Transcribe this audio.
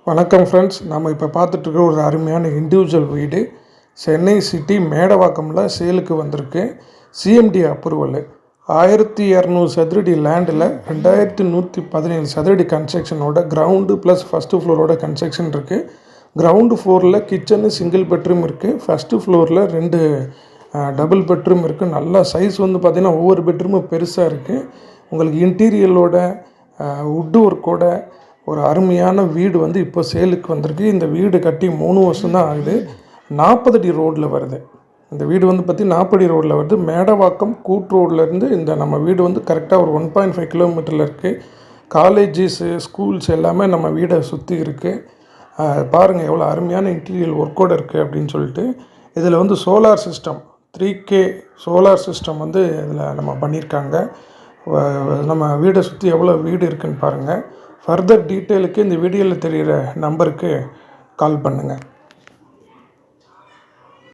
வணக்கம் ஃப்ரெண்ட்ஸ், நம்ம இப்போ பார்த்துட்ருக்க ஒரு அருமையான இண்டிவிஜுவல் வீடு சென்னை சிட்டி மேடவாக்கமில் சேலுக்கு வந்திருக்கு. சிஎம்டி அப்ரூவல் 1200 சதுரடி லேண்டில் 2117 சதுரடி கன்ஸ்ட்ரக்ஷனோட கிரவுண்டு ப்ளஸ் ஃபஸ்ட்டு ஃப்ளோரோட கன்ஸ்ட்ரக்ஷன் இருக்குது. கிரவுண்டு ஃப்ளோரில் கிச்சனு சிங்கிள் பெட்ரூம் இருக்குது. ஃபஸ்ட்டு ஃப்ளோரில் 2 டபுள் பெட்ரூம் இருக்குது. நல்லா சைஸ் வந்து பார்த்திங்கன்னா ஒவ்வொரு பெட்ரூமும் பெருசாக இருக்குது. உங்களுக்கு இன்டீரியலோட வுட்டு ஒர்க்கோட ஒரு அருமையான வீடு வந்து இப்போ சேலுக்கு வந்திருக்கு. இந்த வீடு கட்டி 3 வருஷம் தான் ஆகுது. 40 அடி ரோட்டில் வருது. இந்த வீடு வந்து பார்த்தி 40 அடி ரோட்டில் வருது. மேடவாக்கம் கூட் ரோட்லேருந்து இந்த நம்ம வீடு வந்து கரெக்டாக ஒரு 1.5 கிலோமீட்டரில் இருக்குது. காலேஜஸ் ஸ்கூல்ஸ் எல்லாமே நம்ம வீடை சுற்றி இருக்குது. பாருங்கள் எவ்வளோ அருமையான இன்டீரியல் ஒர்க்கோடு இருக்குது அப்படின்னு சொல்லிட்டு. இதில் வந்து solar system 3K solar system வந்து இதில் நம்ம பண்ணியிருக்காங்க. நம்ம வீடை சுற்றி எவ்வளோ வீடு இருக்குதுன்னு பாருங்கள். ஃபர்தர் டீட்டெயிலுக்கு இந்த வீடியோவில் தெரிகிற நம்பருக்கு கால் பண்ணுங்கள்.